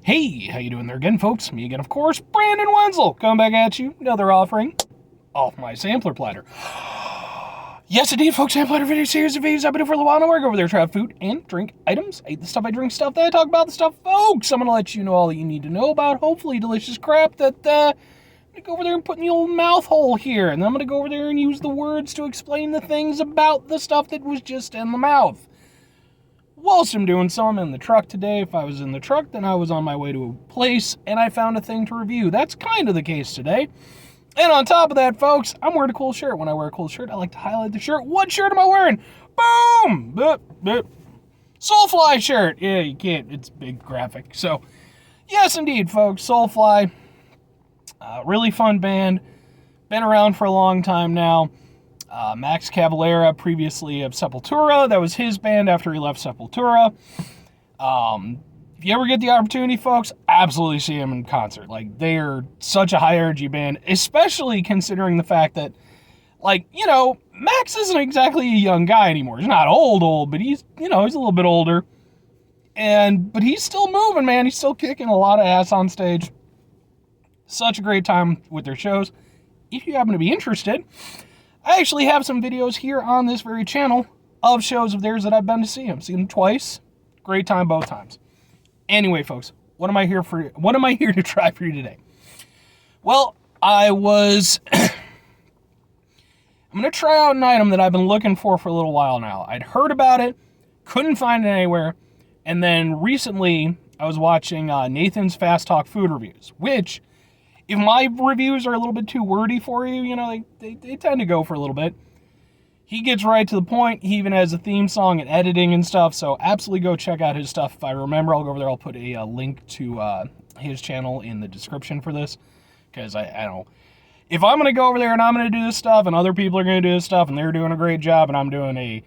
Hey, how you doing there again, folks? Me again, of course, Brandon Wenzel, coming back at you. Another offering off my sampler platter. Yes, indeed, folks, sampler platter video series of videos I've been doing for a little while. I work over there, try food and drink items. I eat the stuff, I drink stuff, then I talk about the stuff, folks. I'm gonna let you know all that you need to know about, hopefully delicious crap that, I'm gonna go over there and put in the old mouth hole here, and then I'm gonna go over there and use the words to explain the things about the stuff that was just in the mouth. Whilst I'm doing so, I'm in the truck today. If I was in the truck, then I was on my way to a place, and I found a thing to review. That's kind of the case today. And on top of that, folks, I'm wearing a cool shirt. When I wear a cool shirt, I like to highlight the shirt. What shirt am I wearing? Boom! Boop, boop. Soulfly shirt. Yeah, you can't. It's big graphic. So, yes, indeed, folks. Soulfly. Really fun band. Been around for a long time now. Max Cavalera, previously of Sepultura. That was his band after he left Sepultura. If you ever get the opportunity, folks, absolutely see him in concert. Like, they are such a high-energy band, especially considering the fact that, like, you know, Max isn't exactly a young guy anymore. He's not old, but he's, you know, he's a little bit older. But he's still moving, man. He's still kicking a lot of ass on stage. Such a great time with their shows. If you happen to be interested, I actually have some videos here on this very channel of shows of theirs that I've been to see them. Seen them twice. Great time both times. Anyway, folks, what am I here to try for you today? Well, I'm going to try out an item that I've been looking for a little while now. I'd heard about it, couldn't find it anywhere, and then recently I was watching Nathan's Fast Talk food reviews, which, if my reviews are a little bit too wordy for you, you know, they tend to go for a little bit. He gets right to the point. He even has a theme song and editing and stuff, so absolutely go check out his stuff. If I remember, I'll go over there. I'll put a link to his channel in the description for this, because I don't know. If I'm going to go over there and I'm going to do this stuff, and other people are going to do this stuff, and they're doing a great job, and I'm doing a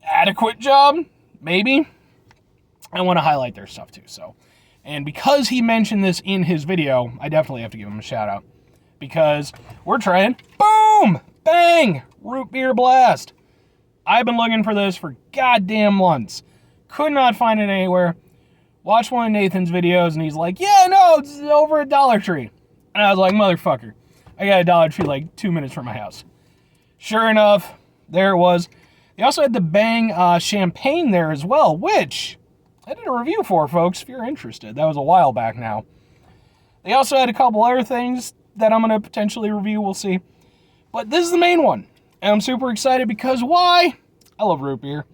adequate job, maybe, I want to highlight their stuff too, so. And because he mentioned this in his video, I definitely have to give him a shout out. Because we're trying, boom, bang, root beer blast. I've been looking for this for goddamn months. Could not find it anywhere. Watched one of Nathan's videos and he's like, yeah, no, it's over at Dollar Tree. And I was like, motherfucker, I got a Dollar Tree like 2 minutes from my house. Sure enough, there it was. They also had the Bang champagne there as well, which I did a review for, folks, if you're interested. That was a while back now. They also had a couple other things that I'm going to potentially review. We'll see. But this is the main one. And I'm super excited because why? I love root beer.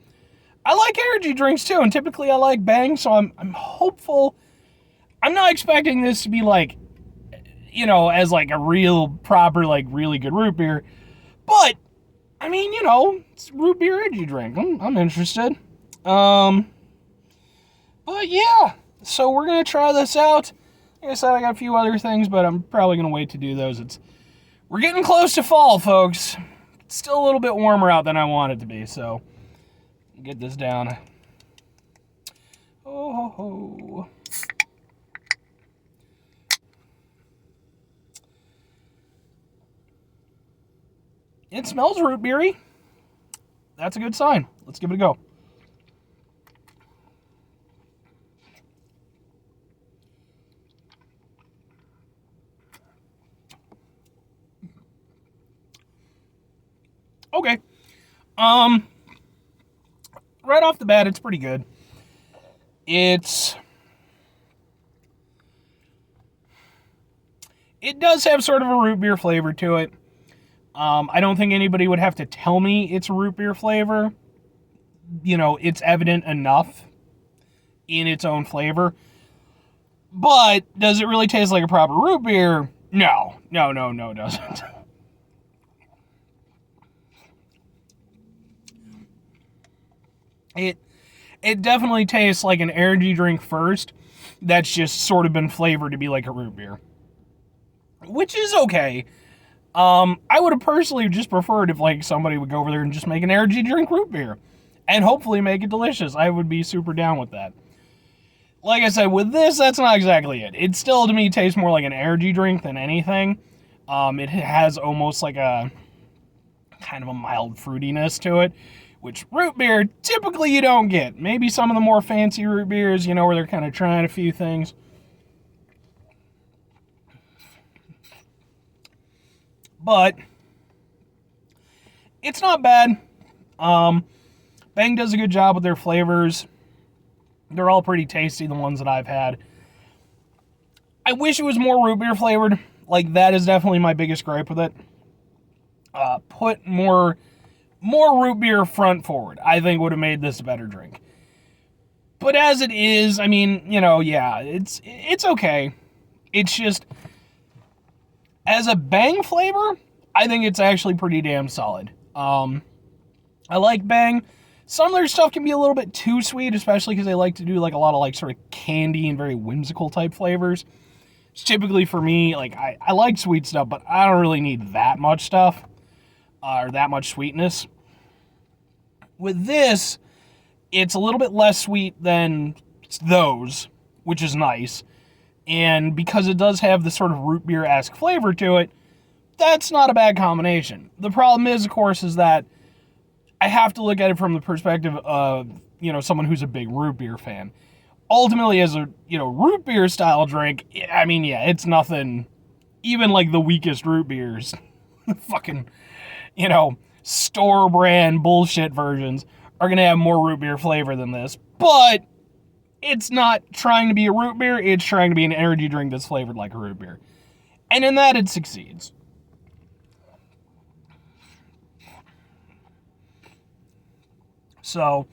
I like energy drinks, too. And typically I like Bang, so I'm hopeful. I'm not expecting this to be like, you know, as like a real, proper, like really good root beer. But, I mean, you know, it's a root beer energy drink. I'm interested. But yeah, so we're going to try this out. Like I said, I got a few other things, but I'm probably going to wait to do those. We're getting close to fall, folks. It's still a little bit warmer out than I want it to be, so get this down. Oh, ho, ho. It smells root beery. That's a good sign. Let's give it a go. Okay. Right off the bat, it's pretty good. It does have sort of a root beer flavor to it. I don't think anybody would have to tell me it's a root beer flavor. You know, it's evident enough in its own flavor. But does it really taste like a proper root beer? No, it doesn't. It definitely tastes like an energy drink first that's just sort of been flavored to be like a root beer. Which is okay. I would have personally just preferred if like somebody would go over there and just make an energy drink root beer. And hopefully make it delicious. I would be super down with that. Like I said, with this, that's not exactly it. It still, to me, tastes more like an energy drink than anything. It has almost like a kind of a mild fruitiness to it, which root beer, typically you don't get. Maybe some of the more fancy root beers, where they're kind of trying a few things. But it's not bad. Bang does a good job with their flavors. They're all pretty tasty, the ones that I've had. I wish it was more root beer flavored. Like, that is definitely my biggest gripe with it. Put more root beer front forward, I think would have made this a better drink. But as it is, I mean, yeah, it's okay. It's just, as a Bang flavor, I think it's actually pretty damn solid. I like Bang. Some of their stuff can be a little bit too sweet, especially because they like to do like a lot of like sort of candy and very whimsical type flavors. It's typically for me, like I like sweet stuff, but I don't really need that much stuff or that much sweetness. With this, it's a little bit less sweet than those, which is nice. And because it does have this sort of root beer-esque flavor to it, that's not a bad combination. The problem is, of course, is that I have to look at it from the perspective of, someone who's a big root beer fan. Ultimately, as a, root beer style drink, I mean, yeah, it's nothing, even like the weakest root beers, fucking, store brand bullshit versions are going to have more root beer flavor than this. But it's not trying to be a root beer, it's trying to be an energy drink that's flavored like a root beer. And in that, it succeeds. So,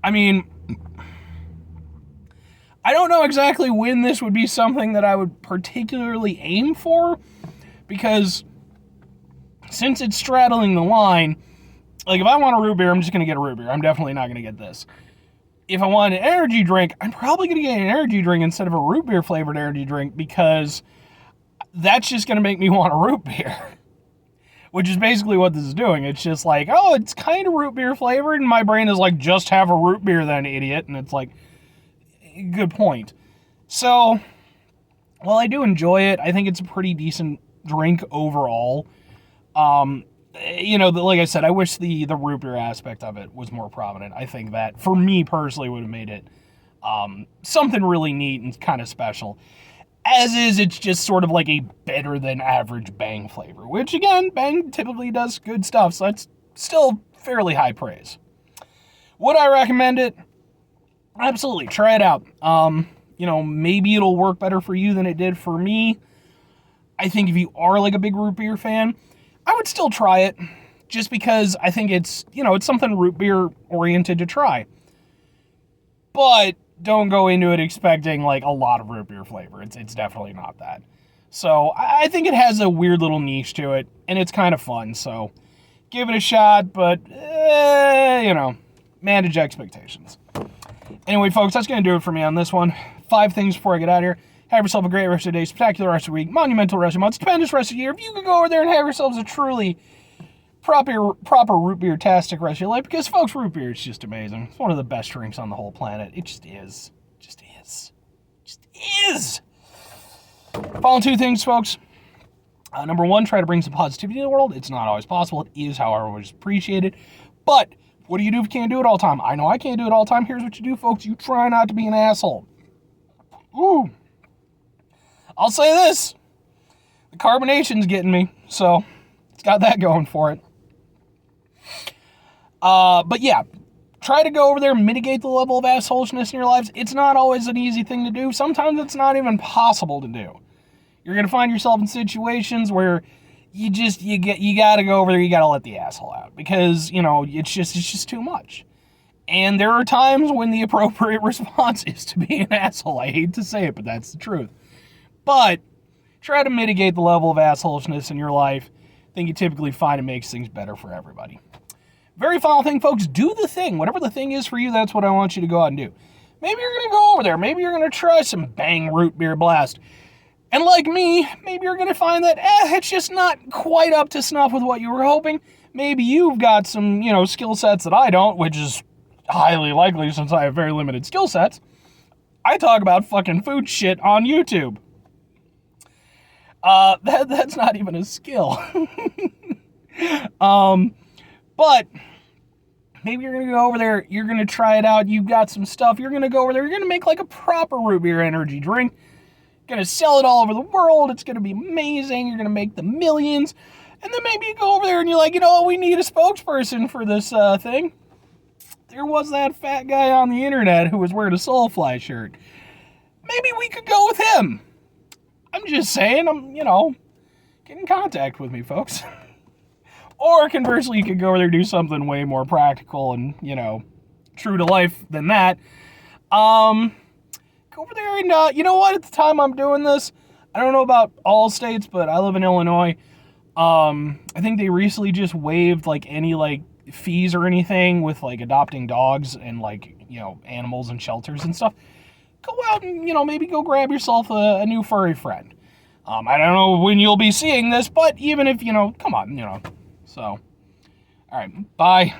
I mean, I don't know exactly when this would be something that I would particularly aim for, because since it's straddling the line, like if I want a root beer, I'm just going to get a root beer. I'm definitely not going to get this. If I want an energy drink, I'm probably going to get an energy drink instead of a root beer flavored energy drink, because that's just going to make me want a root beer. Which is basically what this is doing. It's just like, oh, it's kind of root beer flavored, and my brain is like, just have a root beer then, idiot. And it's like, good point. So, while I do enjoy it, I think it's a pretty decent drink overall. Like I said, I wish the root beer aspect of it was more prominent. I think that, for me personally, would have made it something really neat and kind of special. As is, it's just sort of like a better than average Bang flavor, which again, Bang typically does good stuff, so it's still fairly high praise. Would I recommend it? Absolutely, try it out. Maybe it'll work better for you than it did for me. I think if you are like a big root beer fan, I would still try it, just because I think it's something root beer oriented to try. But don't go into it expecting like a lot of root beer flavor. It's definitely not that. So I think it has a weird little niche to it, and it's kind of fun. So give it a shot, but manage expectations. Anyway, folks, that's going to do it for me on this one. 5 things before I get out of here. Have yourself a great rest of the day, spectacular rest of the week, monumental rest of the month, stupendous rest of the year. If you could go over there and have yourselves a truly proper root beer-tastic rest of your life, because, folks, root beer is just amazing. It's one of the best drinks on the whole planet. It just is. Just is. Following 2 things, folks. Number 1, try to bring some positivity to the world. It's not always possible. It is, however, always appreciated. But what do you do if you can't do it all the time? I know I can't do it all the time. Here's what you do, folks. You try not to be an asshole. Ooh. I'll say this. The carbonation's getting me, so it's got that going for it. But yeah, try to go over there and mitigate the level of assholishness in your lives. It's not always an easy thing to do. Sometimes it's not even possible to do. You're going to find yourself in situations where you got to go over there, you got to let the asshole out, because, it's just too much. And there are times when the appropriate response is to be an asshole. I hate to say it, but that's the truth. But try to mitigate the level of assholishness in your life. I think you typically find it makes things better for everybody. Very final thing, folks, do the thing. Whatever the thing is for you, that's what I want you to go out and do. Maybe you're going to go over there. Maybe you're going to try some Bang Root Beer Blast. And like me, maybe you're going to find that it's just not quite up to snuff with what you were hoping. Maybe you've got some, skill sets that I don't, which is highly likely since I have very limited skill sets. I talk about fucking food shit on YouTube. That's not even a skill. But maybe you're going to go over there, you're going to try it out, you've got some stuff, you're going to go over there, you're going to make like a proper root beer energy drink, going to sell it all over the world, it's going to be amazing, you're going to make the millions, and then maybe you go over there and you're like, we need a spokesperson for this thing. There was that fat guy on the internet who was wearing a Soulfly shirt. Maybe we could go with him. I'm just saying, get in contact with me, folks. Or conversely, you could go over there and do something way more practical and, true to life than that. Go over there and, you know what? At the time I'm doing this, I don't know about all states, but I live in Illinois. I think they recently just waived, any, fees or anything with, adopting dogs and, animals and shelters and stuff. Go out and, maybe go grab yourself a new furry friend. I don't know when you'll be seeing this, but even if, come on, So, all right, bye.